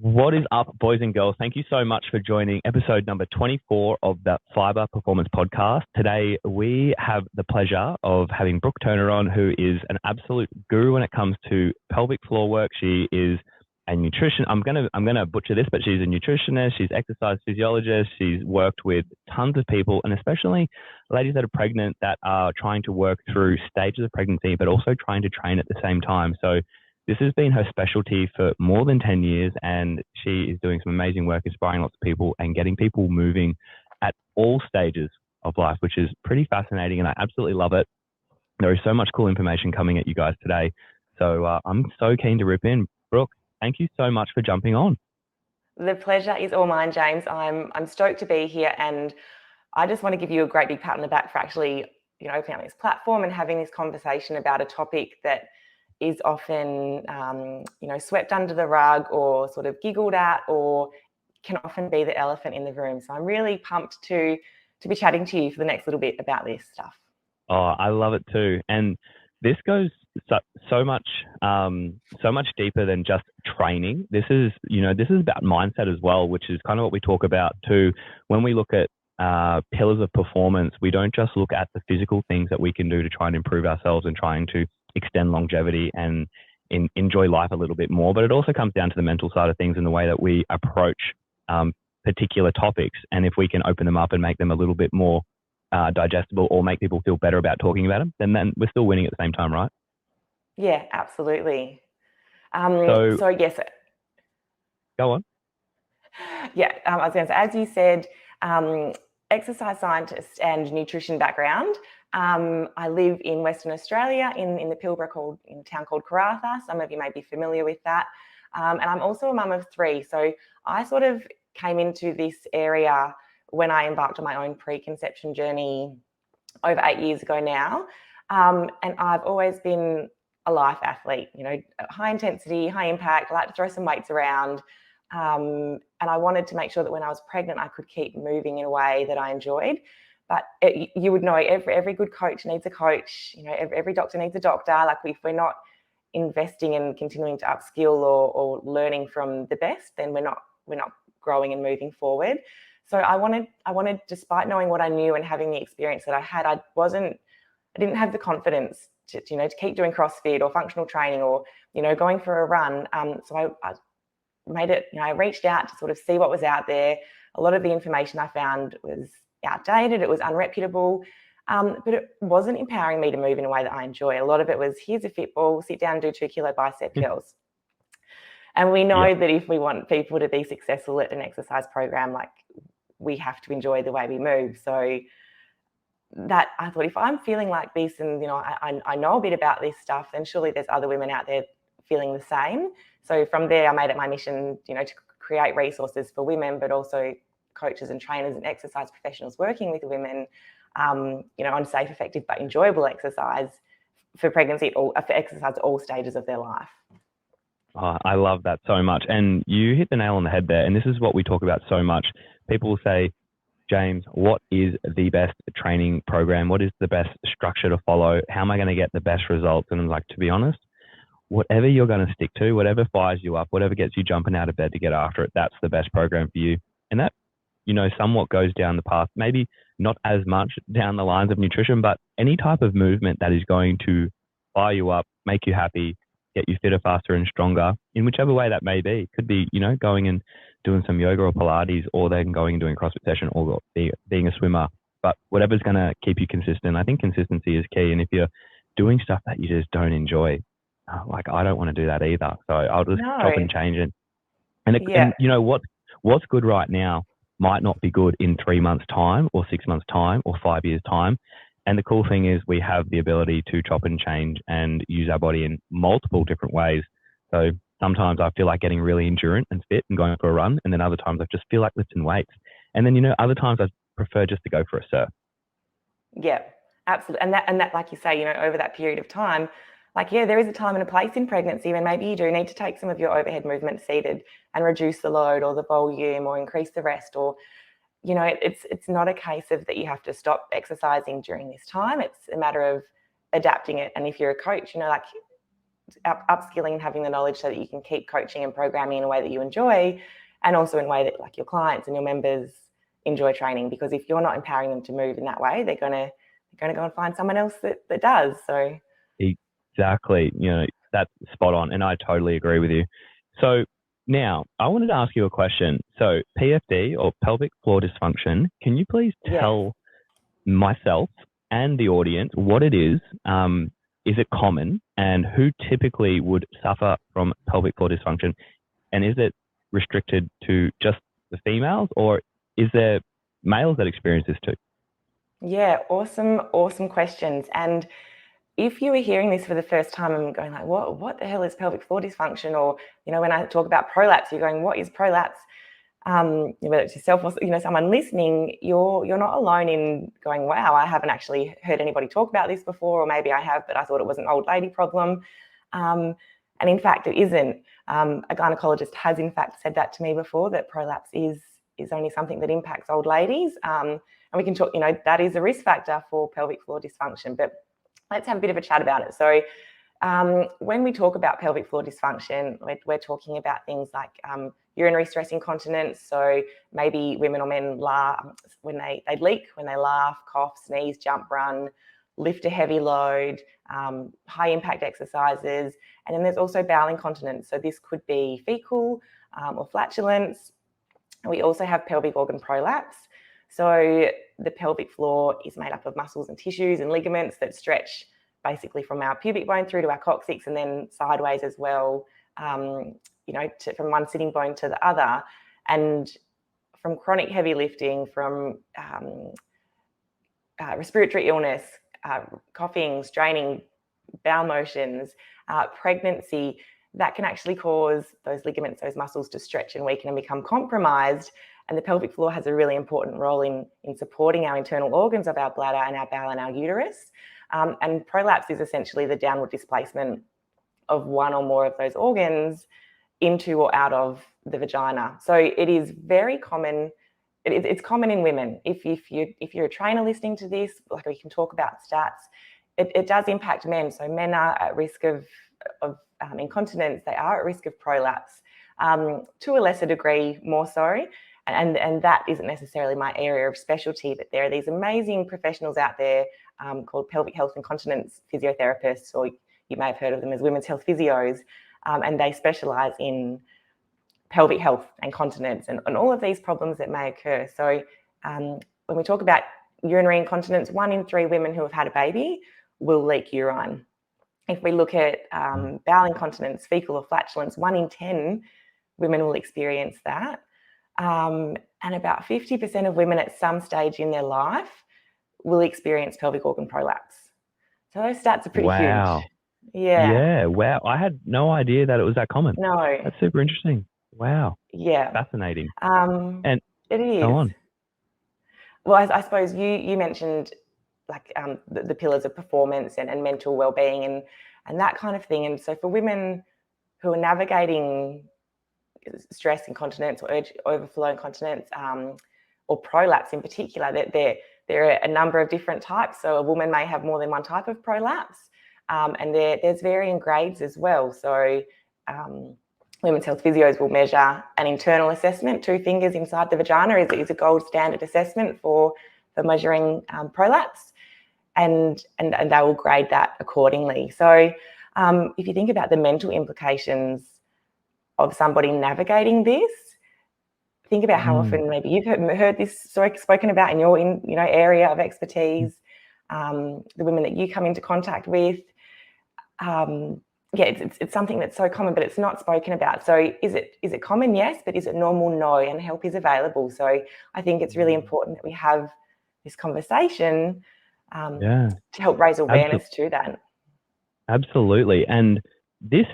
What is up, boys and girls? Thank you so much for joining episode number 24 of the Phyba Performance Podcast. Today, we have the pleasure of having Brooke Turner on, who is an absolute guru when it comes to pelvic floor work. She is a nutrition. I'm gonna butcher this, but she's a nutritionist. She's exercise physiologist. She's worked with tons of people, and especially ladies that are pregnant that are trying to work through stages of pregnancy, but also trying to train at the same time. So this has been her specialty for more than 10 years, and she is doing some amazing work, inspiring lots of people and getting people moving at all stages of life, which is pretty fascinating, and I absolutely love it. There is so much cool information coming at you guys today. So I'm so keen to rip in. Brooke, thank you so much for jumping on. The pleasure is all mine, James. I'm stoked to be here, and I just want to give you a great big pat on the back for actually, opening up this platform and having this conversation about a topic that is often, swept under the rug or sort of giggled at, or can often be the elephant in the room. So I'm really pumped to be chatting to you for the next little bit about this stuff. Oh, I love it too. And this goes so much deeper than just training. This is about mindset as well, which is kind of what we talk about too. When we look at pillars of performance, we don't just look at the physical things that we can do to try and improve ourselves and trying to extend longevity and enjoy life a little bit more, but it also comes down to the mental side of things and the way that we approach particular topics. And if we can open them up and make them a little bit more digestible or make people feel better about talking about them, then we're still winning at the same time, right? Yeah, absolutely. So yes. Go on. Yeah, I was going to say, as you said, exercise scientist and nutrition background. I live in Western Australia in the Pilbara in a town called Karratha. Some of you may be familiar with that. And I'm also a mum of three. So I sort of came into this area when I embarked on my own preconception journey over 8 years ago now. And I've always been a life athlete, high intensity, high impact. I like to throw some weights around. And I wanted to make sure that when I was pregnant, I could keep moving in a way that I enjoyed. But you would know every good coach needs a coach. Every doctor needs a doctor. Like if we're not investing in continuing to upskill or learning from the best, then we're not growing and moving forward. So I wanted, despite knowing what I knew and having the experience that I had, I didn't have the confidence to keep doing CrossFit or functional training or going for a run. So I made it. I reached out to sort of see what was out there. A lot of the information I found was outdated, it was unreputable, but it wasn't empowering me to move in a way that I enjoy. A lot of it was, here's a fit ball, sit down and do 2 kilo bicep curls. And we know that if we want people to be successful at an exercise program, like we have to enjoy the way we move. So that I thought, if I'm feeling like this and I know a bit about this stuff, then surely there's other women out there feeling the same. So from there, I made it my mission, to create resources for women, but also coaches and trainers and exercise professionals working with women, on safe, effective, but enjoyable exercise for pregnancy for exercise at all stages of their life. Oh, I love that so much. And you hit the nail on the head there. And this is what we talk about so much. People will say, James, what is the best training program? What is the best structure to follow? How am I going to get the best results? And I'm like, to be honest, whatever you're going to stick to, whatever fires you up, whatever gets you jumping out of bed to get after it, that's the best program for you. And that, somewhat goes down the path, maybe not as much down the lines of nutrition, but any type of movement that is going to fire you up, make you happy, get you fitter, faster and stronger in whichever way that may be. It could be, going and doing some yoga or Pilates, or then going and doing a CrossFit session, or being a swimmer. But whatever's going to keep you consistent. I think consistency is key. And if you're doing stuff that you just don't enjoy, like I don't want to do that either. So I'll just chop and change it. And what's good right now might not be good in 3 months' time or 6 months' time or 5 years' time. And the cool thing is we have the ability to chop and change and use our body in multiple different ways. So sometimes I feel like getting really endurant and fit and going for a run. And then other times I just feel like lifting weights. And then, other times I prefer just to go for a surf. Yeah, absolutely. And that, like you say, over that period of time, there is a time and a place in pregnancy when maybe you do need to take some of your overhead movement seated and reduce the load or the volume or increase the rest, or, it's not a case of that you have to stop exercising during this time. It's a matter of adapting it. And if you're a coach, upskilling and having the knowledge so that you can keep coaching and programming in a way that you enjoy, and also in a way that like your clients and your members enjoy training. Because if you're not empowering them to move in that way, they're gonna go and find someone else that does. So exactly, that's spot on, and I totally agree with you. So now I wanted to ask you a question. So PFD, or pelvic floor dysfunction, can you please tell myself and the audience what it is? Is it common, and who typically would suffer from pelvic floor dysfunction? And is it restricted to just the females, or is there males that experience this too? Yeah, awesome questions. And if you were hearing this for the first time and going like, what the hell is pelvic floor dysfunction? Or, when I talk about prolapse, you're going, what is prolapse? Whether it's yourself or someone listening, you're not alone in going, wow, I haven't actually heard anybody talk about this before, or maybe I have, but I thought it was an old lady problem. And in fact, it isn't. A gynecologist has in fact said that to me before, that prolapse is only something that impacts old ladies. And we can talk, that is a risk factor for pelvic floor dysfunction, but let's have a bit of a chat about it. So when we talk about pelvic floor dysfunction, we're talking about things like urinary stress incontinence. So maybe women or men laugh when they leak, when they laugh, cough, sneeze, jump, run, lift a heavy load, high impact exercises. And then there's also bowel incontinence. So this could be fecal or flatulence. And we also have pelvic organ prolapse. So the pelvic floor is made up of muscles and tissues and ligaments that stretch basically from our pubic bone through to our coccyx, and then sideways as well, from one sitting bone to the other. And from chronic heavy lifting, from respiratory illness, coughing, straining, bowel motions, pregnancy, that can actually cause those ligaments, those muscles to stretch and weaken and become compromised. And the pelvic floor has a really important role in supporting our internal organs of our bladder and our bowel and our uterus. And prolapse is essentially the downward displacement of one or more of those organs into or out of the vagina. So it is very common. It's common in women. If you're a trainer listening to this, like we can talk about stats, it does impact men. So men are at risk of incontinence. They are at risk of prolapse, to a lesser degree, more so. And that isn't necessarily my area of specialty, but there are these amazing professionals out there called pelvic health and continence physiotherapists, or you may have heard of them as women's health physios, and they specialise in pelvic health and continence and all of these problems that may occur. So when we talk about urinary incontinence, 1 in 3 women who have had a baby will leak urine. If we look at bowel incontinence, fecal or flatulence, 1 in 10 women will experience that. And about 50% of women at some stage in their life will experience pelvic organ prolapse. So those stats are pretty huge. Yeah. Wow. I had no idea that it was that common. No. That's super interesting. Wow. Yeah. Fascinating. And it is. Go on. Well, I suppose you mentioned like the pillars of performance and mental well-being and that kind of thing. And so for women who are navigating stress incontinence or overflow incontinence, or prolapse in particular, there are a number of different types. So a woman may have more than one type of prolapse, and there's varying grades as well. So women's health physios will measure an internal assessment. 2 fingers inside the vagina is a gold standard assessment for measuring prolapse, and they will grade that accordingly. So if you think about the mental implications of somebody navigating this, think about how often maybe you've heard this spoken about in your area of expertise, the women that you come into contact with. It's something that's so common, but it's not spoken about. So is it common? Yes, but is it normal? No, and help is available. So I think it's really important that we have this conversation to help raise awareness to that. Absolutely. And this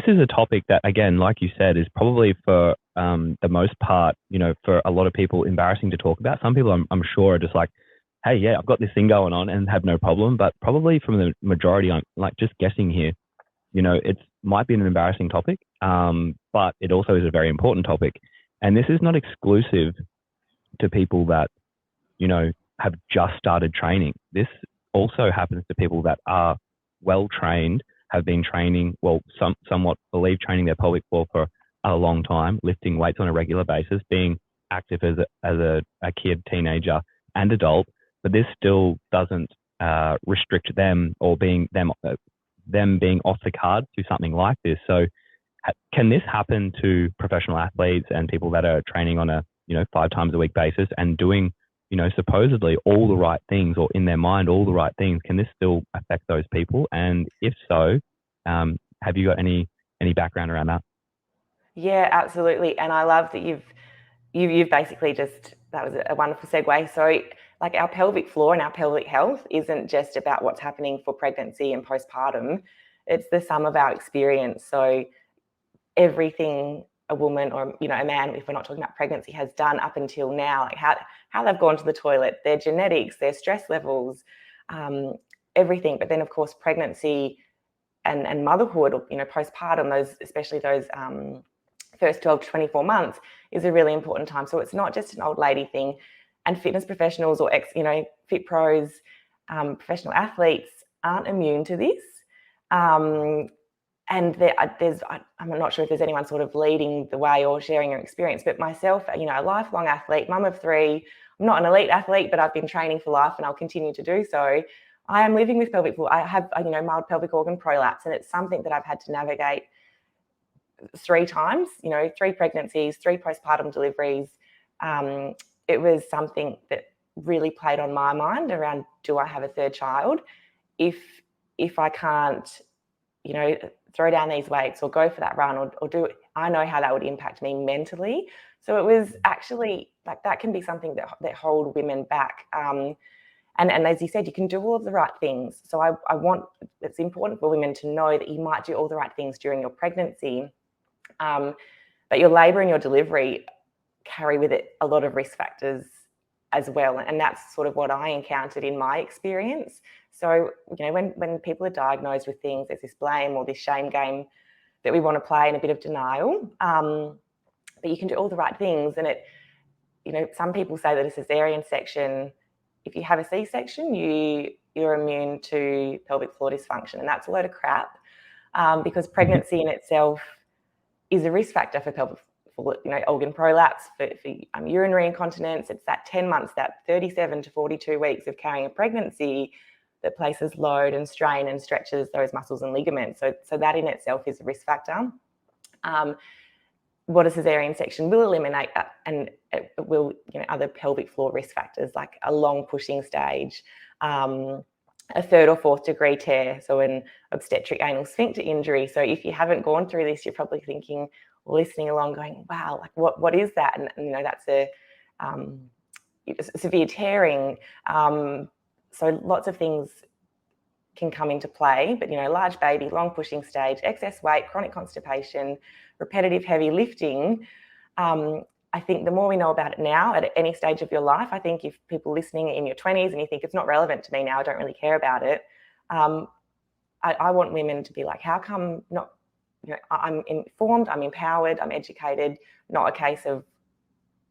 is a topic that, again, like you said, is probably for the most part, for a lot of people, embarrassing to talk about. Some people, I'm sure, are just like, hey, yeah, I've got this thing going on and have no problem. But probably from the majority, I'm like just guessing here, it might be an embarrassing topic, but it also is a very important topic. And this is not exclusive to people that, have just started training. This also happens to people that are well trained have been training, well, somewhat believe training their pelvic floor for a long time, lifting weights on a regular basis, being active as a kid, teenager, and adult, but this still doesn't restrict them or being them being off the cards to something like this. So can this happen to professional athletes and people that are training on a 5 times a week basis and doing supposedly all the right things, or in their mind all the right things? Can this still affect those people? And if so, have you got any background around that? Yeah, absolutely. And I love that you've basically just, that was a wonderful segue. So like our pelvic floor and our pelvic health isn't just about what's happening for pregnancy and postpartum. It's the sum of our experience. So everything a woman or a man, if we're not talking about pregnancy, has done up until now, like how they've gone to the toilet, their genetics, their stress levels, everything. But then of course pregnancy and motherhood, or postpartum, especially those first 12 to 24 months is a really important time. So it's not just an old lady thing. And fitness professionals or fit pros, professional athletes aren't immune to this. And I'm not sure if there's anyone sort of leading the way or sharing your experience, but myself, a lifelong athlete, mum of 3, I'm not an elite athlete, but I've been training for life and I'll continue to do so. I am living with pelvic floor. I have, mild pelvic organ prolapse, and it's something that I've had to navigate 3 times, 3 pregnancies, 3 postpartum deliveries. It was something that really played on my mind around, do I have a 3rd child? If I can't, throw down these weights or go for that run or do it, I know how that would impact me mentally. So it was actually like, that can be something that hold women back. And as you said, you can do all of the right things. So it's important for women to know that you might do all the right things during your pregnancy, but your labour and your delivery carry with it a lot of risk factors as well. And that's sort of what I encountered in my experience. So, when people are diagnosed with things, there's this blame or this shame game that we want to play, in a bit of denial. But you can do all the right things. And some people say that a cesarean section, if you have a C-section, you're immune to pelvic floor dysfunction. And that's a load of crap, because pregnancy in itself is a risk factor for pelvic floor, organ prolapse, for urinary incontinence. It's that 10 months, that 37 to 42 weeks of carrying a pregnancy that places load and strain and stretches those muscles and ligaments. So that in itself is a risk factor. What a cesarean section will eliminate, and it will, other pelvic floor risk factors like a long pushing stage, a 3rd or 4th degree tear, so an obstetric anal sphincter injury. So if you haven't gone through this, you're probably thinking, listening along, going, wow, like what is that? And that's a severe tearing. So lots of things can come into play, but large baby, long pushing stage, excess weight, chronic constipation, repetitive heavy lifting. I think the more we know about it now at any stage of your life, I think if people listening in your 20s and you think it's not relevant to me now, I don't really care about it, I want women to be like, how come not, I'm informed, I'm empowered, I'm educated, not a case of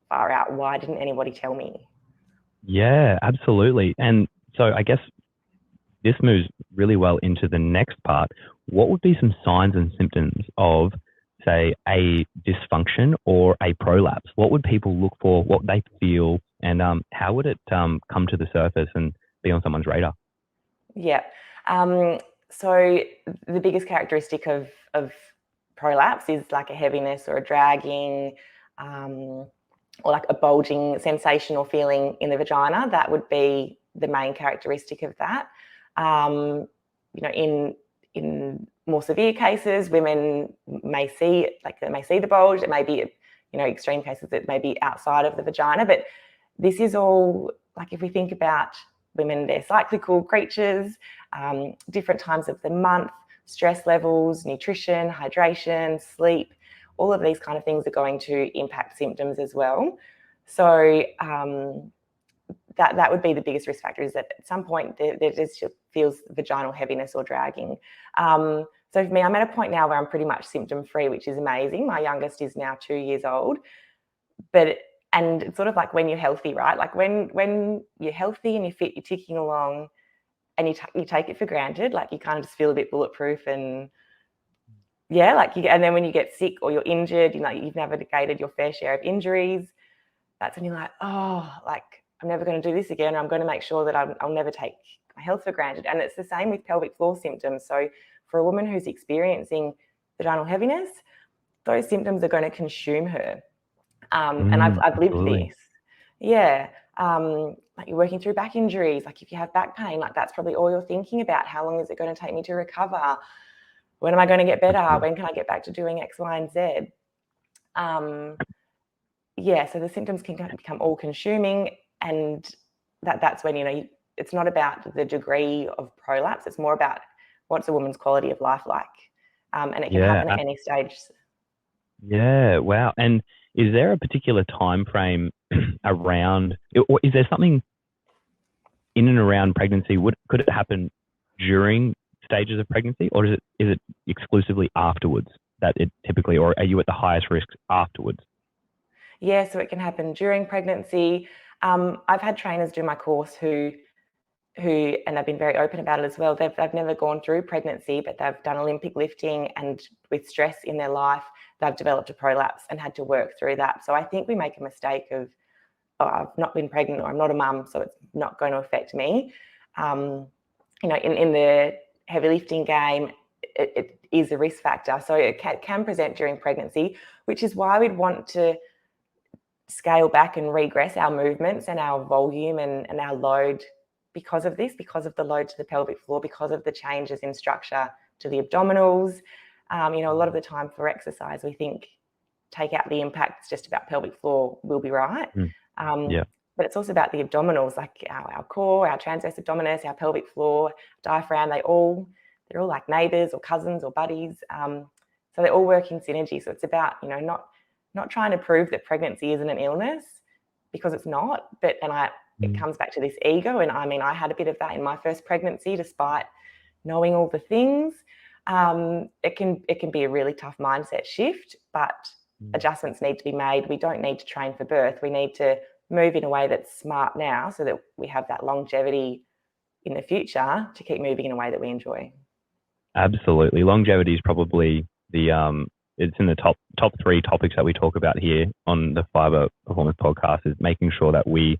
far out, why didn't anybody tell me? Yeah, absolutely. And so I guess this moves really well into the next part. What would be some signs and symptoms of, say, a dysfunction or a prolapse? What would people look for, what they feel, and how would it come to the surface and be on someone's radar? Yeah. So the biggest characteristic of prolapse is like a heaviness or a dragging, or like a bulging sensation or feeling in the vagina. That would be the main characteristic of that. In more severe cases, women may see the bulge. It may be, extreme cases, it may be outside of the vagina. But this is all, like, if we think about women, they're cyclical creatures, different times of the month, stress levels, nutrition, hydration, sleep, all of these kind of things are going to impact symptoms as well. So that would be the biggest risk factor, is that at some point there just feels vaginal heaviness or dragging. So for me, I'm at a point now where I'm pretty much symptom free, which is amazing. My youngest is now 2 years old, and it's sort of like when you're healthy, right? Like when you're healthy and you're fit, you're ticking along, and you take it for granted, like you kind of just feel a bit bulletproof, and yeah, like and then when you get sick or you're injured, you've navigated your fair share of injuries, that's when you're like, oh, like I'm never going to do this again. I'm going to make sure that I'll never take my health for granted. And it's the same with pelvic floor symptoms. So for a woman who's experiencing vaginal heaviness, those symptoms are going to consume her. And I've lived this. Yeah. Like you're working through back injuries. Like if you have back pain, like that's probably all you're thinking about. How long is it going to take me to recover? When am I going to get better? When can I get back to doing X, Y, and Z? Yeah, so the symptoms can become all consuming, and that's when, it's not about the degree of prolapse. It's more about what's a woman's quality of life like. And it can happen at any stage. Yeah, wow. And is there a particular time frame around, or is there something in and around pregnancy? Could it happen during stages of pregnancy, or is it exclusively afterwards that it typically, or are you at the highest risk afterwards? Yeah, so it can happen during pregnancy. I've had trainers do my course who and they've been very open about it as well. They've never gone through pregnancy, but they've done Olympic lifting, and with stress in their life, they've developed a prolapse and had to work through that. So I think we make a mistake of, oh, I've not been pregnant, or I'm not a mum, so it's not going to affect me. In the heavy lifting game, it is a risk factor. So it can present during pregnancy, which is why we'd want to scale back and regress our movements and our volume and our load because of this, because of the load to the pelvic floor, because of the changes in structure to the abdominals. A lot of the time for exercise, we think take out the impact, it's just about pelvic floor, we'll be right. But it's also about the abdominals, like our core, our transverse abdominis, our pelvic floor, diaphragm. They're all like neighbours or cousins or buddies. So they all work in synergy. So it's about, not trying to prove that pregnancy isn't an illness, because it's not. But it comes back to this ego. And I had a bit of that in my first pregnancy, despite knowing all the things. It can be a really tough mindset shift, but adjustments need to be made. We don't need to train for birth. We need to move in a way that's smart now, so that we have that longevity in the future to keep moving in a way that we enjoy. Absolutely. Longevity is probably it's in the top 3 topics that we talk about here on the Phyba Performance Podcast, is making sure that we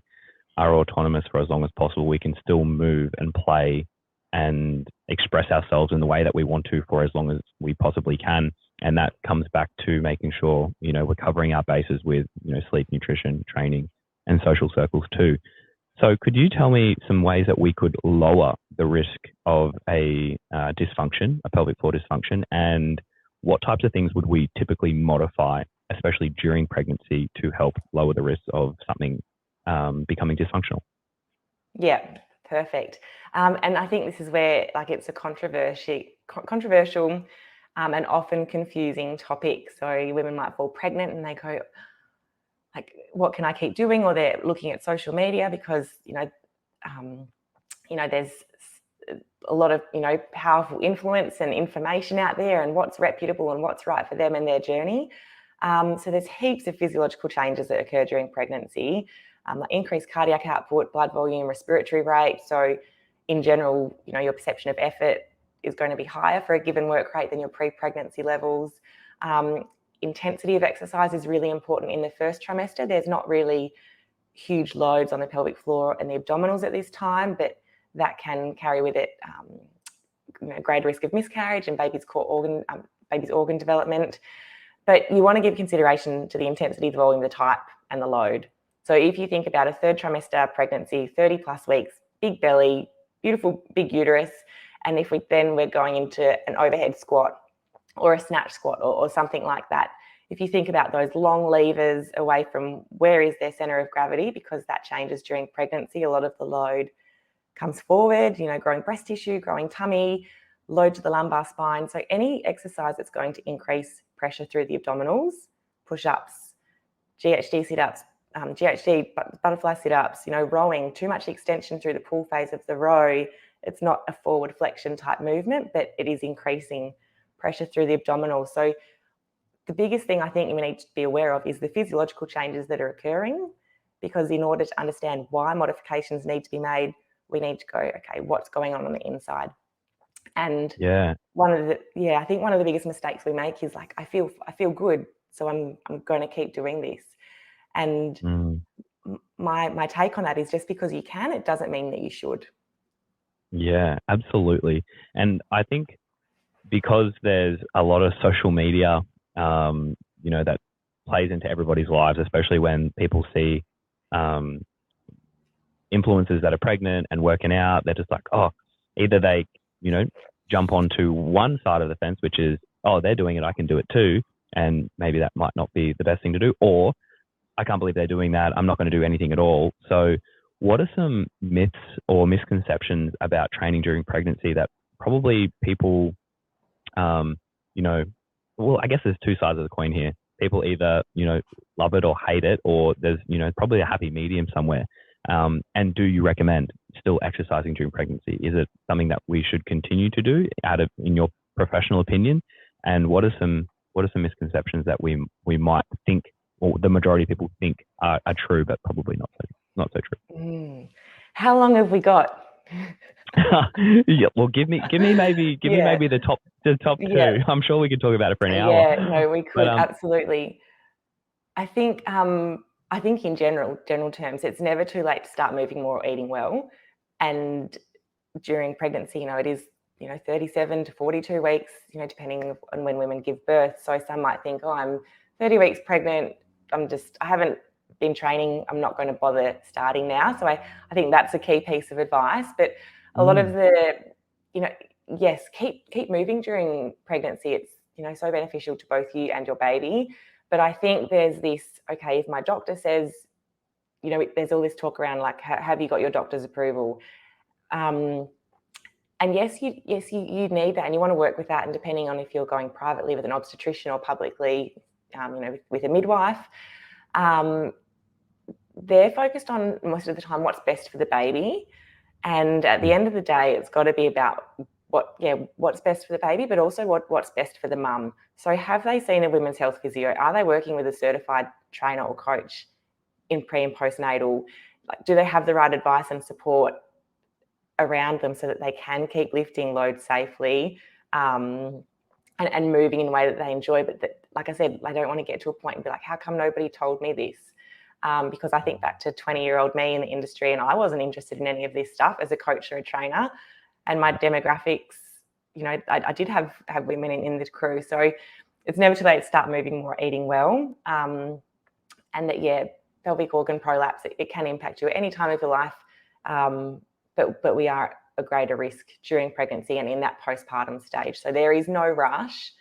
are autonomous for as long as possible. We can still move and play and express ourselves in the way that we want to for as long as we possibly can. And that comes back to making sure, we're covering our bases with, sleep, nutrition, training, and social circles too. So could you tell me some ways that we could lower the risk of a dysfunction, a pelvic floor dysfunction, and what types of things would we typically modify, especially during pregnancy, to help lower the risk of something becoming dysfunctional? Yeah, perfect. And I think this is where it's a controversial and often confusing topic. So women might fall pregnant and they go, like, what can I keep doing? Or they're looking at social media because, there's a lot of, powerful influence and information out there, and what's reputable and what's right for them and their journey. So there's heaps of physiological changes that occur during pregnancy, like increased cardiac output, blood volume, respiratory rate. So in general, your perception of effort is going to be higher for a given work rate than your pre-pregnancy levels. Intensity of exercise is really important in the first trimester. There's not really huge loads on the pelvic floor and the abdominals at this time, but that can carry with it greater risk of miscarriage and baby's organ development. But you want to give consideration to the intensity, the volume, the type, and the load. So if you think about a 3rd trimester pregnancy, 30 plus weeks, big belly, beautiful big uterus, and if we're going into an overhead squat or a snatch squat or something like that, if you think about those long levers away from where is their center of gravity, because that changes during pregnancy, a lot of the load comes forward, growing breast tissue, growing tummy, load to the lumbar spine. So any exercise that's going to increase pressure through the abdominals, push-ups, GHD sit-ups, GHD butterfly sit-ups, rowing, too much extension through the pull phase of the row. It's not a forward flexion type movement, but it is increasing pressure through the abdominals. So the biggest thing I think we need to be aware of is the physiological changes that are occurring, because in order to understand why modifications need to be made, we need to go, okay, what's going on the inside? And Yeah. I think one of the biggest mistakes we make is like, I feel good, so I'm going to keep doing this. And my take on that is, just because you can, it doesn't mean that you should. Yeah, absolutely. And I think because there's a lot of social media, that plays into everybody's lives, especially when people see influencers that are pregnant and working out, they're just like, oh, either they, jump onto one side of the fence, which is, oh, they're doing it, I can do it too. And maybe that might not be the best thing to do. Or I can't believe they're doing that, I'm not going to do anything at all. So what are some myths or misconceptions about training during pregnancy that probably people, well, I guess there's two sides of the coin here. People either, love it or hate it, or there's, probably a happy medium somewhere. And do you recommend still exercising during pregnancy? Is it something that we should continue to do in your professional opinion? And what are some misconceptions that we might think, or the majority of people think are true, but probably not so true? How long have we got? Yeah, well, give me maybe the top two. Yeah. I'm sure we could talk about it for an hour. Yeah, no, we could, absolutely. I think in general terms, it's never too late to start moving more or eating well. And during pregnancy, it is 37 to 42 weeks, depending on when women give birth. So some might think, oh, I'm 30 weeks pregnant, I haven't been training, I'm not going to bother starting now. So I think that's a key piece of advice. But a lot of the, yes, keep moving during pregnancy. It's, so beneficial to both you and your baby. But I think there's this, okay, if my doctor says, there's all this talk around like, have you got your doctor's approval? And yes, you need that, and you want to work with that. And depending on if you're going privately with an obstetrician or publicly, with a midwife, they're focused on most of the time what's best for the baby. And at the end of the day, it's got to be about what's best for the baby, but also what's best for the mum. So have they seen a women's health physio? Are they working with a certified trainer or coach in pre and postnatal? Like, do they have the right advice and support around them so that they can keep lifting loads safely, and moving in a way that they enjoy? But that, like I said, I don't want to get to a point and be like, how come nobody told me this? Because I think back to 20-year-old me in the industry, and I wasn't interested in any of this stuff as a coach or a trainer. And my demographics, I did have women in the crew. So it's never too late to start moving more, eating well. And that, pelvic organ prolapse, it can impact you at any time of your life. But we are at a greater risk during pregnancy and in that postpartum stage. So there is no rush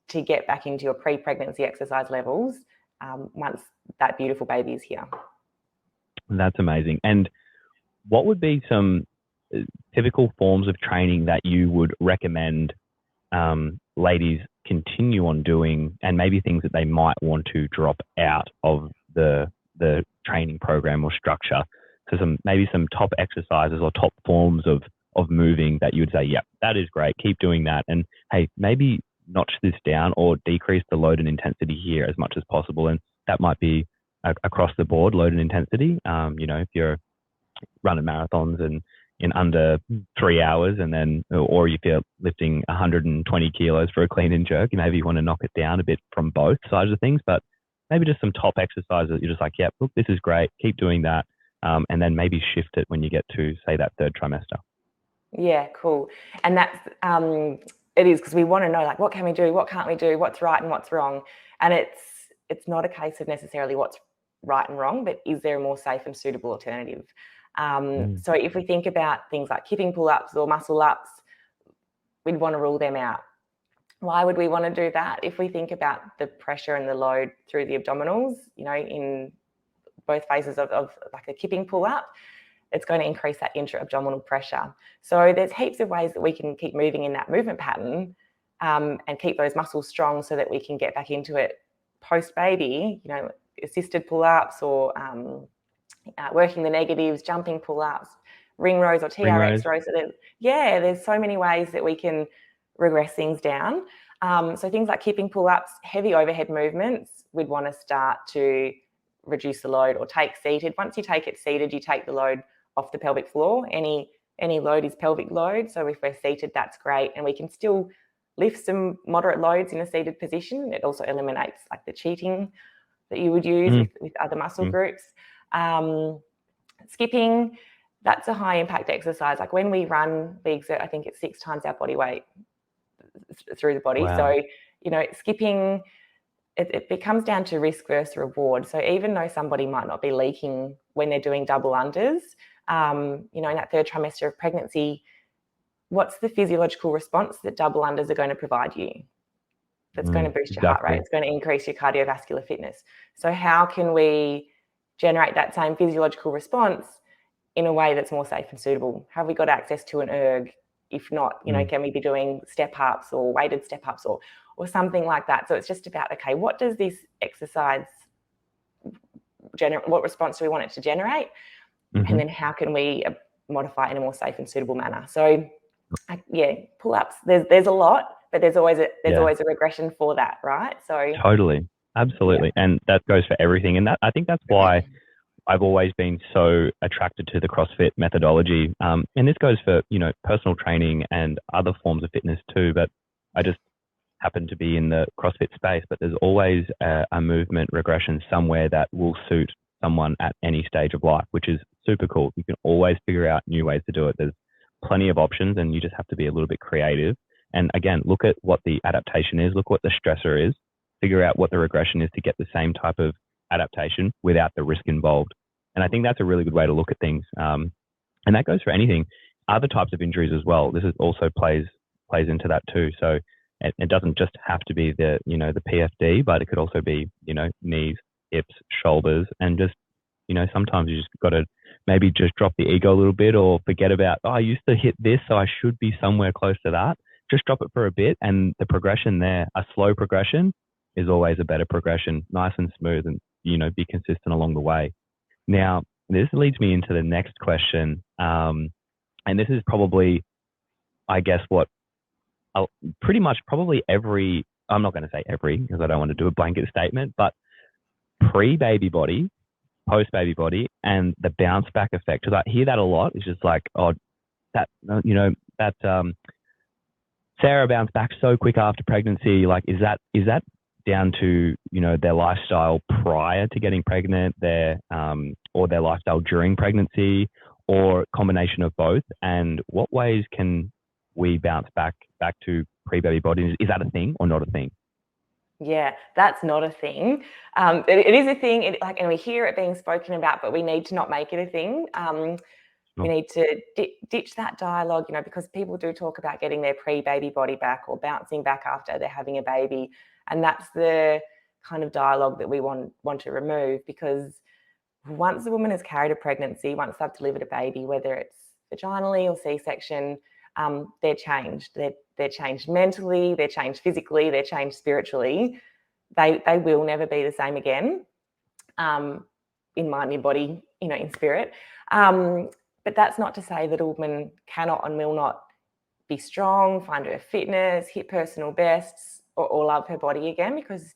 to get back into your pre-pregnancy exercise levels once that beautiful baby is here. That's amazing. And what would be some typical forms of training that you would recommend ladies continue on doing, and maybe things that they might want to drop out of the training program or structure? So maybe some top exercises or top forms of moving that you would say, yeah, that is great, keep doing that. And hey, maybe notch this down or decrease the load and intensity here as much as possible. And that might be across the board load and intensity. If you're running marathons and in under 3 hours, and then, or if you're lifting 120 kilos for a clean and jerk, maybe you want to knock it down a bit from both sides of things. But maybe just some top exercises that you're just like, yeah, look, this is great, keep doing that. And then maybe shift it when you get to, say, that third trimester. Yeah, cool. And that's, it is, because we want to know, like, what can we do? What can't we do? What's right and what's wrong? And it's not a case of necessarily what's right and wrong, but is there a more safe and suitable alternative? So if we think about things like kipping pull-ups or muscle ups, we'd want to rule them out. Why would we want to do that? If we think about the pressure and the load through the abdominals, in both phases of like a kipping pull-up, it's going to increase that intra-abdominal pressure. So there's heaps of ways that we can keep moving in that movement pattern, and keep those muscles strong so that we can get back into it post-baby, assisted pull-ups or working the negatives, jumping pull-ups, ring rows or TRX rows. So there's so many ways that we can regress things down. So things like kipping pull-ups, heavy overhead movements, we'd want to start to reduce the load or take seated. Once you take it seated, you take the load off the pelvic floor. Any load is pelvic load. So if we're seated, that's great. And we can still lift some moderate loads in a seated position. It also eliminates like the cheating that you would use with other muscle groups. Skipping, that's a high impact exercise. Like when we run, we exert, I think it's 6 times our body weight through the body. Wow. So, skipping, it comes down to risk versus reward. So even though somebody might not be leaking when they're doing double unders, in that 3rd trimester of pregnancy, what's the physiological response that double unders are going to provide you? That's going to boost your heart rate. It's going to increase your cardiovascular fitness. So how can we generate that same physiological response in a way that's more safe and suitable? Have we got access to an erg? If not, can we be doing step-ups or weighted step-ups or something like that? So it's just about, okay, what does this exercise generate? What response do we want it to generate? And then how can we modify it in a more safe and suitable manner? So, pull-ups. There's a lot, but there's always a regression for that, right? So totally, absolutely, and that goes for everything. And I think that's why I've always been so attracted to the CrossFit methodology. And this goes for, personal training and other forms of fitness too. But I just happen to be in the CrossFit space. But there's always a movement regression somewhere that will suit someone at any stage of life, which is super cool. You can always figure out new ways to do it. There's plenty of options and you just have to be a little bit creative. And again, look at what the adaptation is, look what the stressor is, figure out what the regression is to get the same type of adaptation without the risk involved. And I think that's a really good way to look at things. And that goes for anything. Other types of injuries as well. This is also plays into that too. So it doesn't just have to be the PFD, but it could also be, knees, hips, shoulders, and just, sometimes you just got to maybe just drop the ego a little bit or forget about, I used to hit this, so I should be somewhere close to that. Just drop it for a bit, and the progression there, a slow progression is always a better progression, nice and smooth, and, be consistent along the way. Now, this leads me into the next question. And this is probably, I guess, what pretty much probably every, I'm not going to say every because I don't want to do a blanket statement, but pre-baby body, post-baby body, and the bounce back effect. Because I hear that a lot. It's just like, Sarah bounced back so quick after pregnancy. Like, is that down to, their lifestyle prior to getting pregnant, or their lifestyle during pregnancy, or combination of both? And what ways can we bounce back to pre-baby body? Is that a thing or not a thing? Yeah, that's not a thing. It is a thing, and we hear it being spoken about, but we need to not make it a thing. We need to ditch that dialogue, because people do talk about getting their pre-baby body back or bouncing back after they're having a baby. And that's the kind of dialogue that we want to remove, because once a woman has carried a pregnancy, once they've delivered a baby, whether it's vaginally or C-section, they're changed. They're changed mentally, they're changed physically, they're changed spiritually. They will never be the same again, in mind, in body, in spirit. But that's not to say that a woman cannot and will not be strong, find her fitness, hit personal bests, or love her body again, because,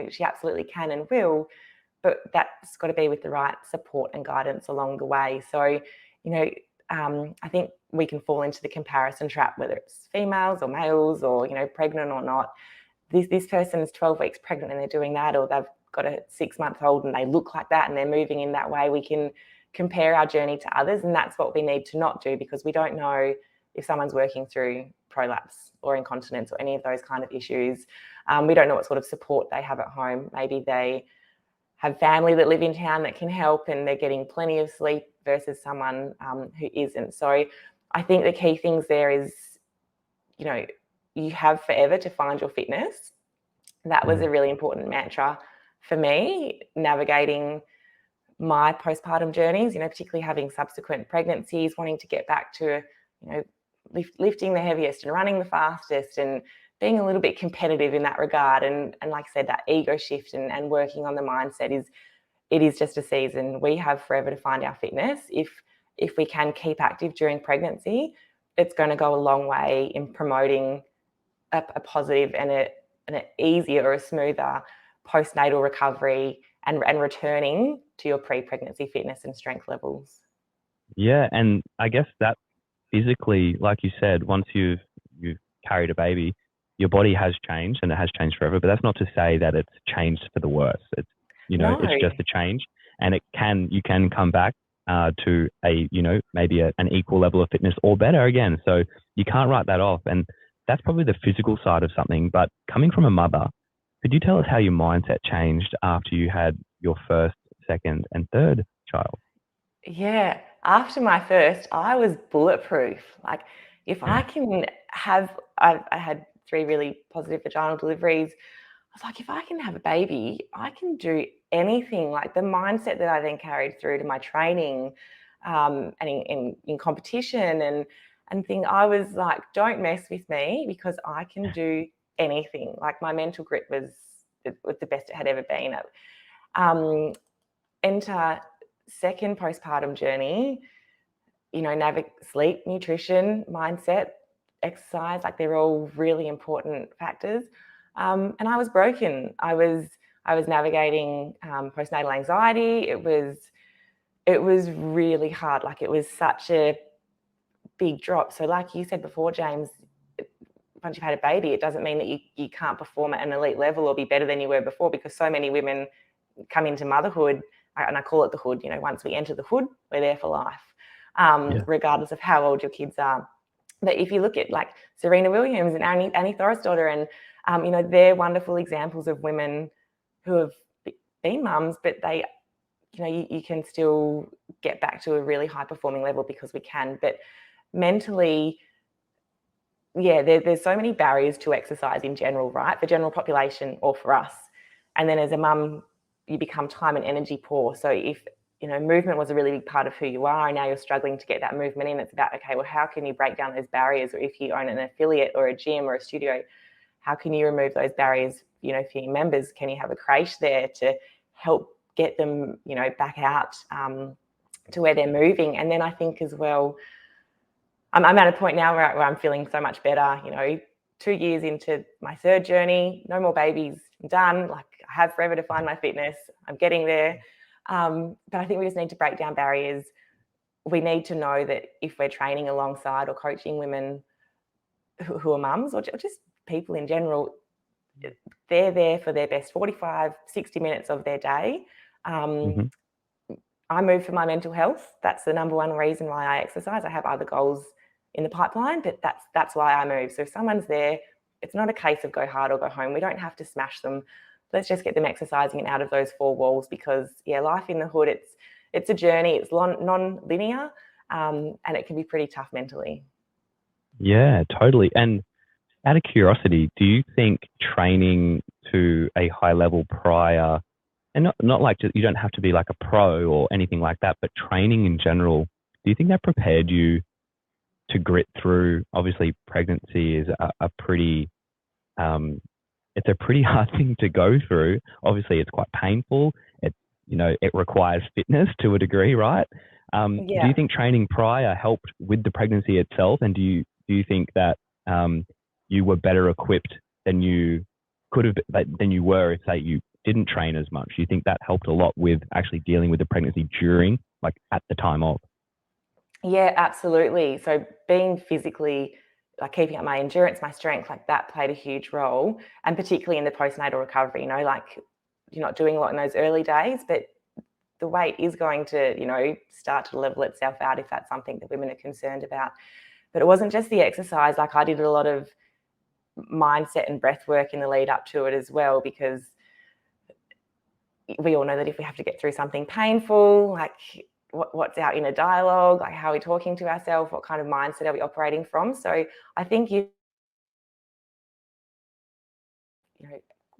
she absolutely can and will, but that's got to be with the right support and guidance along the way. So, I think we can fall into the comparison trap, whether it's females or males or, pregnant or not. This person is 12 weeks pregnant and they're doing that, or they've got a 6-month-old and they look like that and they're moving in that way. We can compare our journey to others, and that's what we need to not do, because we don't know if someone's working through prolapse or incontinence or any of those kind of issues. We don't know what sort of support they have at home. Maybe they have family that live in town that can help and they're getting plenty of sleep versus someone who isn't. So I think the key things there is, you have forever to find your fitness. That was a really important mantra for me, navigating my postpartum journeys, particularly having subsequent pregnancies, wanting to get back to, lifting the heaviest and running the fastest and being a little bit competitive in that regard. And like I said, that ego shift and working on the mindset it is just a season. We have forever to find our fitness. If we can keep active during pregnancy, it's going to go a long way in promoting a positive and an easier or a smoother postnatal recovery and returning to your pre-pregnancy fitness and strength levels. Yeah, and I guess that physically, like you said, once you've carried a baby, your body has changed and it has changed forever. But that's not to say that it's changed for the worse. It's No. it's just a change, and you can come back to a maybe an equal level of fitness or better again. So you can't write that off, and that's probably the physical side of something. But coming from a mother, could you tell us how your mindset changed after you had your first, second, and third child? Yeah, after my first, I was bulletproof. Like, if I can have, I had three really positive vaginal deliveries. I was like, if I can have a baby, I can do anything. Like the mindset that I then carried through to my training, and in competition and thing, I was like, don't mess with me because I can do anything. Like my mental grit was the best it had ever been. Um, enter second postpartum journey, sleep, nutrition, mindset, exercise, like they're all really important factors. And I was broken. I was navigating postnatal anxiety. It was really hard. Like it was such a big drop. So like you said before, James, once you've had a baby, it doesn't mean that you can't perform at an elite level or be better than you were before, because so many women come into motherhood, and I call it the hood. Once we enter the hood, we're there for life, Yeah. regardless of how old your kids are. But if you look at like Serena Williams and Annie Thorisdottir, and they're wonderful examples of women who have been mums, but they, you can still get back to a really high performing level because we can. But mentally, yeah, there's so many barriers to exercise in general, right? For general population or for us. And then as a mum, you become time and energy poor. So if movement was a really big part of who you are, and now you're struggling to get that movement in, it's about, okay, well, how can you break down those barriers? Or if you own an affiliate or a gym or a studio, how can you remove those barriers, for your members? Can you have a creche there to help get them, back out to where they're moving? And then I think as well, I'm at a point now where I'm feeling so much better. 2 years into my third journey, no more babies, I'm done. Like I have forever to find my fitness. I'm getting there. But I think we just need to break down barriers. We need to know that if we're training alongside or coaching women who are mums or just people in general, they're there for their best 45, 60 minutes of their day. Hmm. I move for my mental health. That's the number one reason why I exercise. I have other goals in the pipeline, but that's why I move. So if someone's there, it's not a case of go hard or go home. We don't have to smash them. Let's just get them exercising and out of those four walls, because life in the hood, it's a journey. It's non-linear, and it can be pretty tough mentally. Yeah, totally. And out of curiosity, do you think training to a high level prior, and not like you don't have to be like a pro or anything like that, but training in general, do you think that prepared you to grit through? Obviously, pregnancy is a pretty it's a pretty hard thing to go through. Obviously, it's quite painful. It requires fitness to a degree, right? Do Yeah. you think training prior helped with the pregnancy itself? And do you think that you were better equipped than you could have, than you were if, say, you didn't train as much? Do you think that helped a lot with actually dealing with the pregnancy during, like at the time of? Yeah, absolutely. So being physically, like keeping up my endurance, my strength, like that played a huge role. And particularly in the postnatal recovery, like you're not doing a lot in those early days, but the weight is going to, start to level itself out if that's something that women are concerned about. But it wasn't just the exercise. Like I did a lot of mindset and breath work in the lead up to it as well, because we all know that if we have to get through something painful, like what's our inner dialogue, like how are we talking to ourselves, what kind of mindset are we operating from? So I think you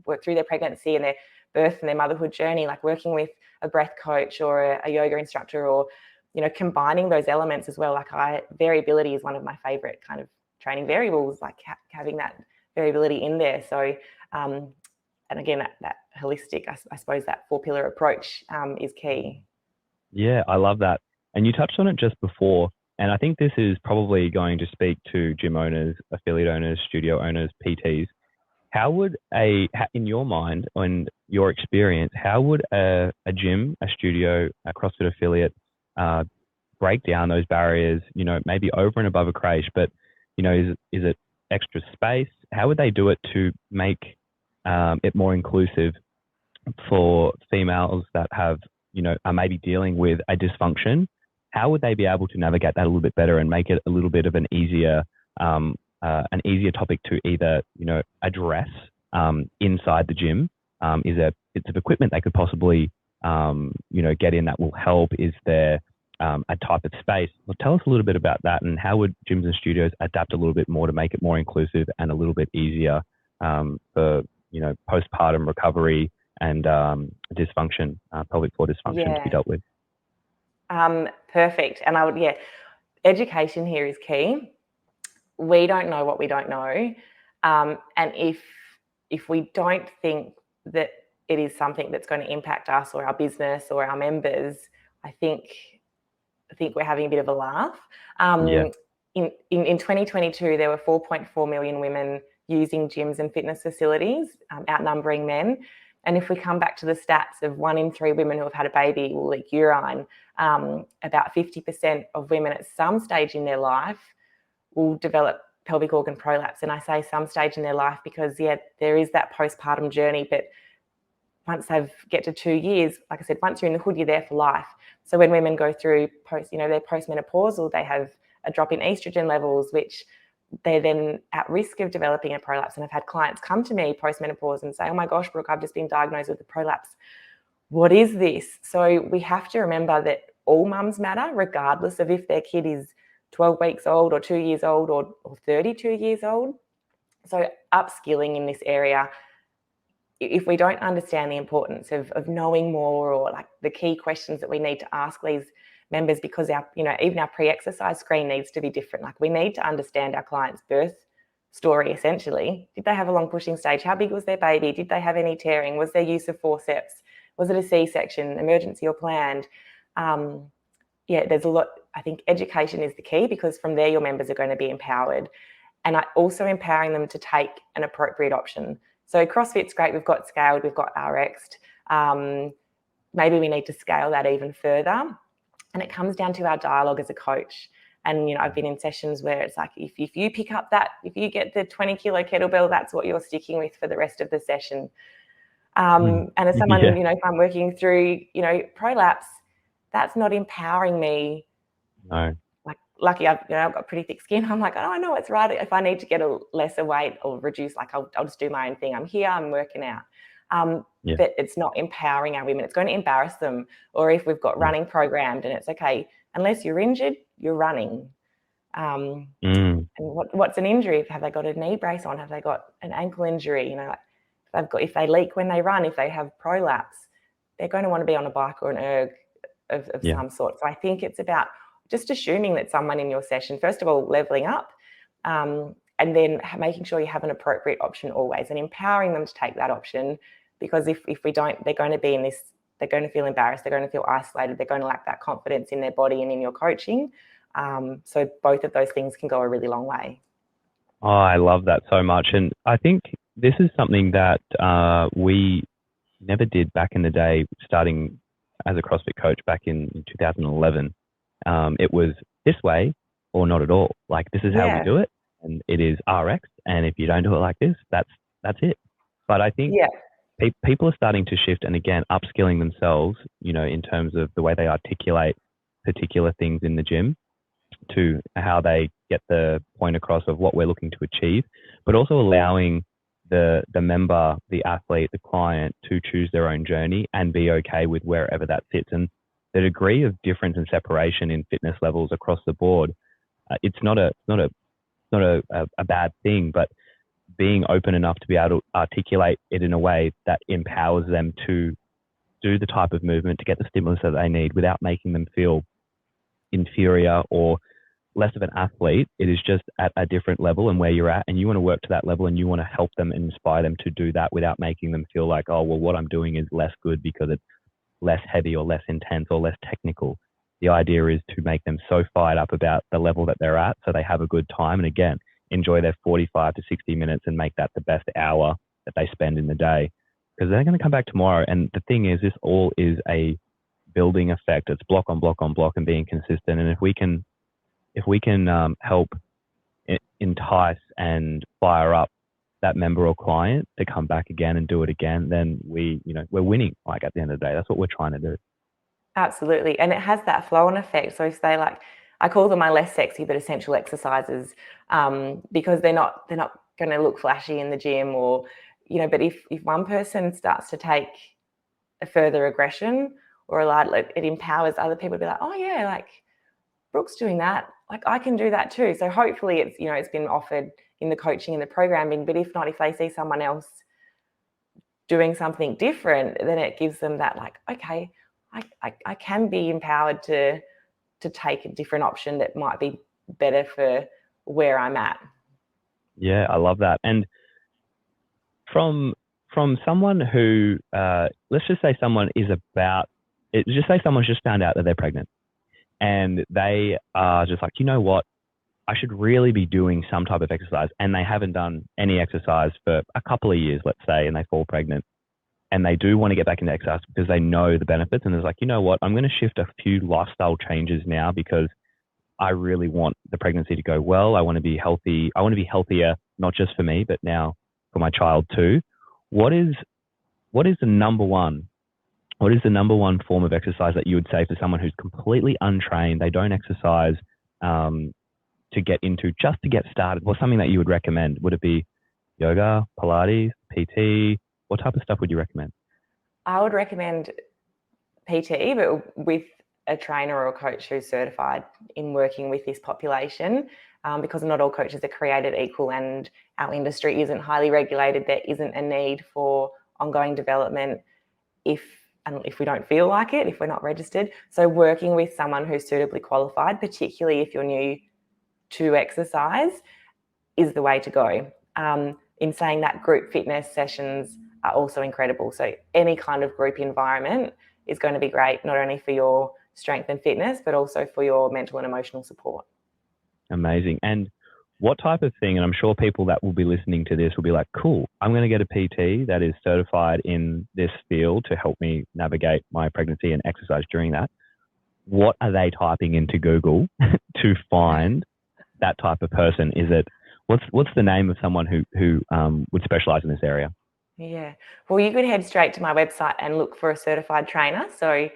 work through their pregnancy and their birth and their motherhood journey, like working with a breath coach or a yoga instructor, or combining those elements as well. Like variability is one of my favorite kind of training variables, like having that variability in there. So and again, that holistic, I suppose that 4-pillar approach is key. Yeah, I love that. And you touched on it just before. And I think this is probably going to speak to gym owners, affiliate owners, studio owners, PTs. How would in your mind and your experience, how would a gym, a studio, a CrossFit affiliate break down those barriers, maybe over and above a creche, but, is it extra space? How would they do it to make it more inclusive for females that have, are maybe dealing with a dysfunction? How would they be able to navigate that a little bit better and make it a little bit of an easier topic to either, address inside the gym? Is there bits of equipment they could possibly, get in that will help? Is there a type of space? Well, tell us a little bit about that, and how would gyms and studios adapt a little bit more to make it more inclusive and a little bit easier for, postpartum recovery and dysfunction, pelvic floor dysfunction to be dealt with? Perfect. And education here is key. We don't know what we don't know. And if we don't think that it is something that's going to impact us or our business or our members, I think we're having a bit of a laugh. In 2022, there were 4.4 million women using gyms and fitness facilities, outnumbering men. And if we come back to the stats of 1 in 3 women who have had a baby will leak urine, about 50% of women at some stage in their life will develop pelvic organ prolapse. And I say some stage in their life because, there is that postpartum journey. But once they get to 2 years, like I said, once you're in the hood, you're there for life. So when women go through they're postmenopausal, they have a drop in estrogen levels, which they're then at risk of developing a prolapse. And I've had clients come to me post-menopause and say, oh my gosh, Brooke, I've just been diagnosed with a prolapse. What is this? So we have to remember that all mums matter, regardless of if their kid is 12 weeks old or 2 years old or 32 years old. So upskilling in this area, if we don't understand the importance of knowing more, or like the key questions that we need to ask these members, because our, even our pre-exercise screen needs to be different. Like, we need to understand our client's birth story, essentially. Did they have a long pushing stage? How big was their baby? Did they have any tearing? Was there use of forceps? Was it a C-section, emergency or planned? There's a lot. I think education is the key, because from there your members are going to be empowered, and also empowering them to take an appropriate option. So CrossFit's great. We've got scaled, we've got RX'd. Maybe we need to scale that even further. And it comes down to our dialogue as a coach. And, I've been in sessions where it's like, if you pick up if you get the 20 kilo kettlebell, that's what you're sticking with for the rest of the session. And as someone, if I'm working through, prolapse, that's not empowering me. No. Like, lucky I've got pretty thick skin. I'm like, oh, I know what's right. If I need to get a lesser weight or reduce, like I'll just do my own thing. I'm here, I'm working out. But it's not empowering our women. It's going to embarrass them. Or if we've got running programmed, and it's okay, unless you're injured, you're running. And what's an injury? Have they got a knee brace on? Have they got an ankle injury? If they leak when they run, if they have prolapse, they're going to want to be on a bike or an erg of some sort. So I think it's about just assuming that someone in your session, first of all, leveling up, and then making sure you have an appropriate option always, and empowering them to take that option. Because if we don't, they're going to be in this, they're going to feel embarrassed, they're going to feel isolated, they're going to lack that confidence in their body and in your coaching. So both of those things can go a really long way. Oh, I love that so much. And I think this is something that we never did back in the day, starting as a CrossFit coach back in 2011. It was this way or not at all. Like, this is how we do it, and it is RX. And if you don't do it like this, that's it. But I think people are starting to shift, and again, upskilling themselves, in terms of the way they articulate particular things in the gym, to how they get the point across of what we're looking to achieve, but also allowing the member, the athlete, the client to choose their own journey and be okay with wherever that sits. And the degree of difference and separation in fitness levels across the board, it's not a bad thing, but being open enough to be able to articulate it in a way that empowers them to do the type of movement, to get the stimulus that they need without making them feel inferior or less of an athlete. It is just at a different level and where you're at, and you want to work to that level, and you want to help them and inspire them to do that without making them feel like, oh, well, what I'm doing is less good because it's less heavy or less intense or less technical. The idea is to make them so fired up about the level that they're at so they have a good time, and again, enjoy their 45 to 60 minutes and make that the best hour that they spend in the day, because they're going to come back tomorrow. And the thing is, this all is a building effect. It's block on block on block and being consistent. And if we can help entice and fire up that member or client to come back again and do it again, then we're winning. Like at the end of the day, that's what we're trying to do. Absolutely. And it has that flow-on effect. So say like, I call them my less sexy but essential exercises, because they're not going to look flashy in the gym, or, but if one person starts to take a further aggression or it empowers other people to be like, oh yeah, like Brooke's doing that, like I can do that too. So hopefully it's, it's been offered in the coaching and the programming, but if not, if they see someone else doing something different, then it gives them that like, okay, I can be empowered to take a different option that might be better for where I'm at. Yeah, I love that. And from someone who, let's just say someone someone's just found out that they're pregnant and they are just like, you know what, I should really be doing some type of exercise, and they haven't done any exercise for a couple of years, let's say, and they fall pregnant and they do want to get back into exercise because they know the benefits, and it's like, you know what, I'm going to shift a few lifestyle changes now because I really want the pregnancy to go well. I want to be healthy. I want to be healthier, not just for me, but now for my child too. What is the number one form of exercise that you would say for someone who's completely untrained, they don't exercise, to get into, just to get started? What's something that you would recommend? Would it be yoga, Pilates, PT? What type of stuff would you recommend? I would recommend PT, but with a trainer or a coach who's certified in working with this population, because not all coaches are created equal and our industry isn't highly regulated. There isn't a need for ongoing development if we don't feel like it, if we're not registered. So working with someone who's suitably qualified, particularly if you're new to exercise, is the way to go. In saying that, group fitness sessions are also incredible. So any kind of group environment is going to be great, not only for your strength and fitness, but also for your mental and emotional support. Amazing. And what type of thing, and I'm sure people that will be listening to this will be like, cool, I'm going to get a PT that is certified in this field to help me navigate my pregnancy and exercise during that. What are they typing into Google to find that type of person? Is it, what's the name of someone who would specialize in this area? Yeah, well, you could head straight to my website and look for a certified trainer. So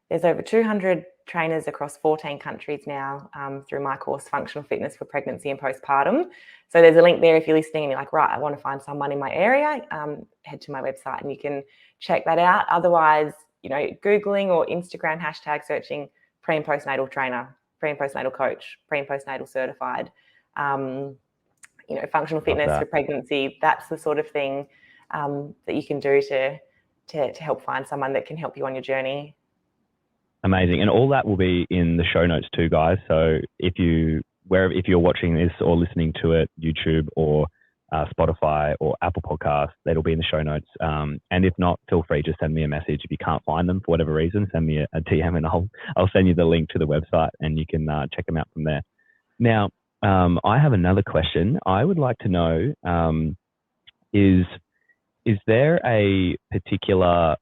there's over 200 trainers across 14 countries now, through my course, Functional Fitness for Pregnancy and Postpartum. So there's a link there if you're listening and you're like, right, I want to find someone in my area, head to my website and you can check that out. Otherwise, Googling or Instagram hashtag searching pre and postnatal trainer, pre and postnatal coach, pre and postnatal certified, functional fitness for pregnancy. That's the sort of thing that you can do to help find someone that can help you on your journey. Amazing. And all that will be in the show notes too, guys. So if you're watching this or listening to it, YouTube or Spotify or Apple Podcasts, that'll be in the show notes. And if not, feel free, just send me a message. If you can't find them for whatever reason, send me a DM and I'll send you the link to the website and you can check them out from there. Now, I have another question. I would like to know, is there a particular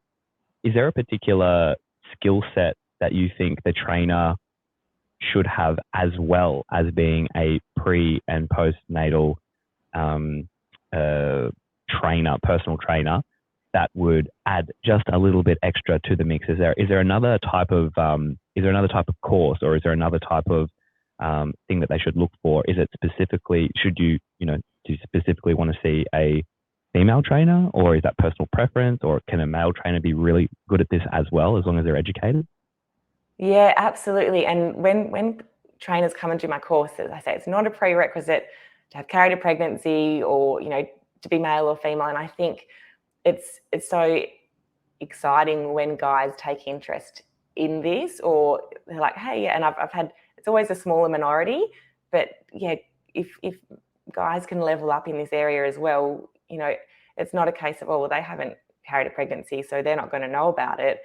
skill set that you think the trainer should have, as well as being a pre and postnatal personal trainer, that would add just a little bit extra to the mix? Is there another type of course, or is there another type of thing that they should look for? Is it specifically, do you specifically want to see a female trainer, or is that personal preference, or can a male trainer be really good at this as well, as long as they're educated? Yeah, absolutely. And when trainers come and do my course, as I say, it's not a prerequisite to have carried a pregnancy or, to be male or female. And I think it's so exciting when guys take interest in this, or they're like, hey, yeah, and I've had, it's always a smaller minority, but yeah, if guys can level up in this area as well, it's not a case of, well, they haven't carried a pregnancy, so they're not going to know about it.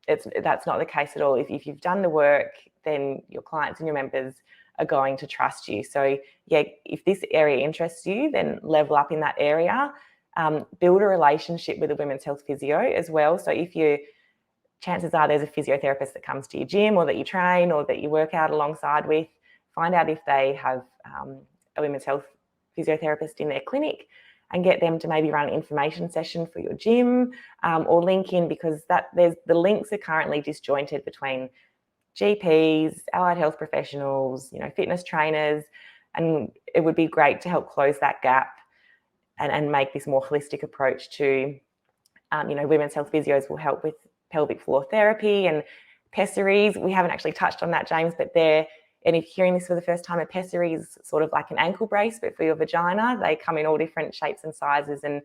That's not the case at all. If you've done the work, then your clients and your members are going to trust you. So yeah, if this area interests you, then level up in that area. Build a relationship with a women's health physio as well. So if you're chances are there's a physiotherapist that comes to your gym or that you train or that you work out alongside with. Find out if they have a women's health physiotherapist in their clinic and get them to maybe run an information session for your gym, or link in, because the links are currently disjointed between GPs, allied health professionals, fitness trainers, and it would be great to help close that gap and make this more holistic approach to, women's health physios will help with pelvic floor therapy and pessaries. We haven't actually touched on that, James, but and if you're hearing this for the first time, a pessary is sort of like an ankle brace, but for your vagina. They come in all different shapes and sizes, and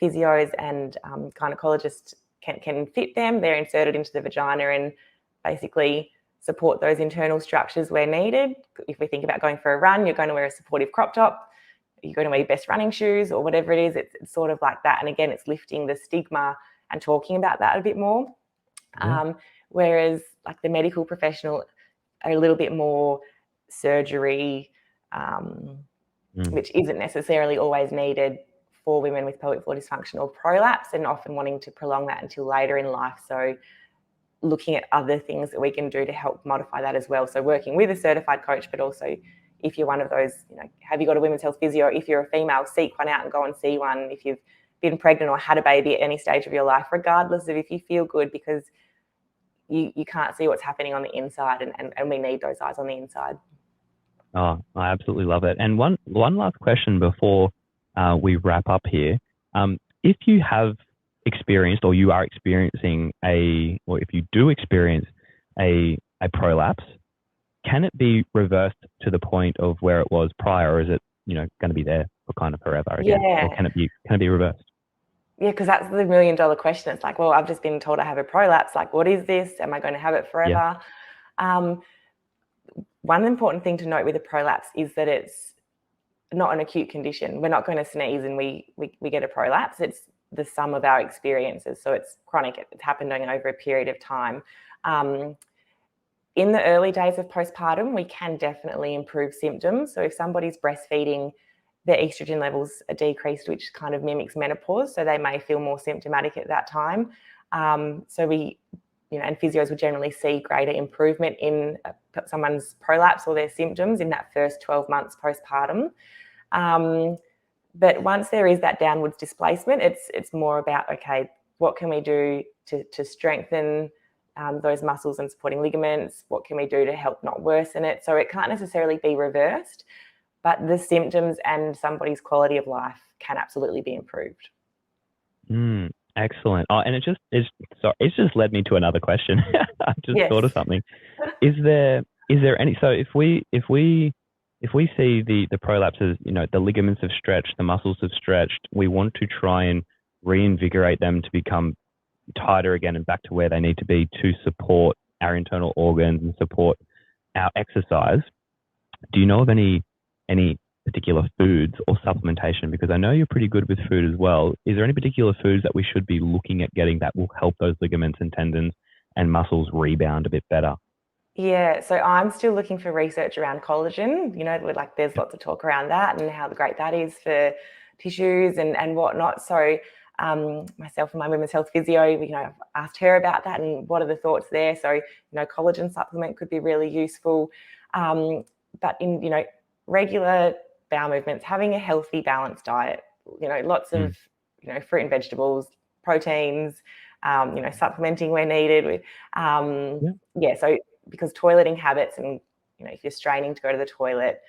physios and gynecologists can fit them. They're inserted into the vagina and basically support those internal structures where needed. If we think about going for a run, you're going to wear a supportive crop top, you're going to wear your best running shoes or whatever it is. It's sort of like that. And again, it's lifting the stigma and talking about that a bit more. Yeah. Whereas like the medical professional are a little bit more surgery, which isn't necessarily always needed for women with pelvic floor dysfunction or prolapse, and often wanting to prolong that until later in life. So looking at other things that we can do to help modify that as well. So working with a certified coach, but also if you're one of those, have you got a women's health physio? If you're a female, seek one out and go and see one. If you've been pregnant or had a baby at any stage of your life, regardless of if you feel good, because you can't see what's happening on the inside, and we need those eyes on the inside. Oh, I absolutely love it. And one last question before we wrap up here. If you have experienced, or you are experiencing or if you do experience a prolapse, can it be reversed to the point of where it was prior, or is it, going to be there for kind of forever again? Yeah. Or can it be reversed? Yeah, because that's the $1 million question. It's like, well, I've just been told I have a prolapse. Like, what is this? Am I going to have it forever? Yeah. One important thing to note with a prolapse is that it's not an acute condition. We're not going to sneeze and we get a prolapse. It's the sum of our experiences. So it's chronic. It's happened over a period of time. In the early days of postpartum, we can definitely improve symptoms. So if somebody's breastfeeding, their estrogen levels are decreased, which kind of mimics menopause. So they may feel more symptomatic at that time. So we, and physios will generally see greater improvement in someone's prolapse or their symptoms in that first 12 months postpartum. But once there is that downwards displacement, it's more about, okay, what can we do to strengthen those muscles and supporting ligaments? What can we do to help not worsen it? So it can't necessarily be reversed, but the symptoms and somebody's quality of life can absolutely be improved. Excellent. Oh, and it's just led me to another question. I just thought of something. Is there any? So if we see the prolapses, the ligaments have stretched, the muscles have stretched, we want to try and reinvigorate them to become tighter again and back to where they need to be to support our internal organs and support our exercise. Do you know of any particular foods or supplementation? Because I know you're pretty good with food as well. Is there any particular foods that we should be looking at getting that will help those ligaments and tendons and muscles rebound a bit better? Yeah, so I'm still looking for research around collagen. There's lots of talk around that and how great that is for tissues and whatnot. So myself and my women's health physio, I've asked her about that and what are the thoughts there. So, collagen supplement could be really useful. But in, regular bowel movements, having a healthy, balanced diet, lots of, fruit and vegetables, proteins, supplementing where needed. So because toileting habits and, if you're straining to go to the toilet,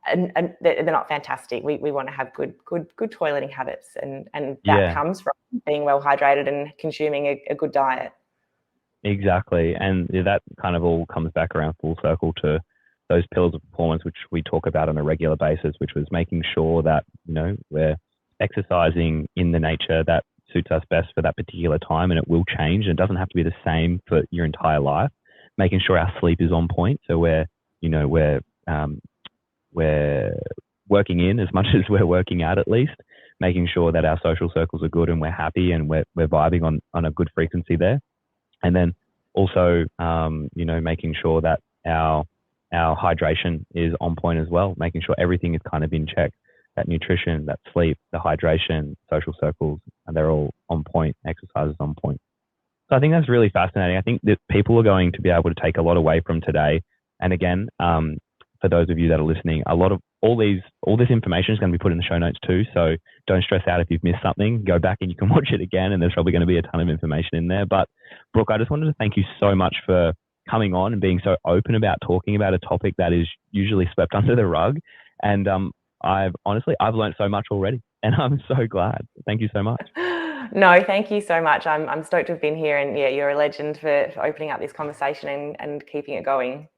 and they're not fantastic. We want to have good toileting habits, and that comes from being well hydrated and consuming a good diet. Exactly, and that kind of all comes back around full circle to those pillars of performance, which we talk about on a regular basis, which was making sure that we're exercising in the nature that suits us best for that particular time, and it will change. And it doesn't have to be the same for your entire life. Making sure our sleep is on point, so we're working in as much as we're working out, at least making sure that our social circles are good and we're happy and we're vibing on a good frequency there. And then also, making sure that our hydration is on point as well, making sure everything is kind of in check, that nutrition, that sleep, the hydration, social circles, and they're all on point, exercise is on point. So I think that's really fascinating. I think that people are going to be able to take a lot away from today. And again, for those of you that are listening, a lot of all this information is going to be put in the show notes too. So don't stress out if you've missed something. Go back and you can watch it again, and there's probably going to be a ton of information in there. But Brooke, I just wanted to thank you so much for coming on and being so open about talking about a topic that is usually swept under the rug. And I've learned so much already, and I'm so glad. Thank you so much. No, thank you so much. I'm stoked to have been here, and yeah, you're a legend for opening up this conversation and keeping it going.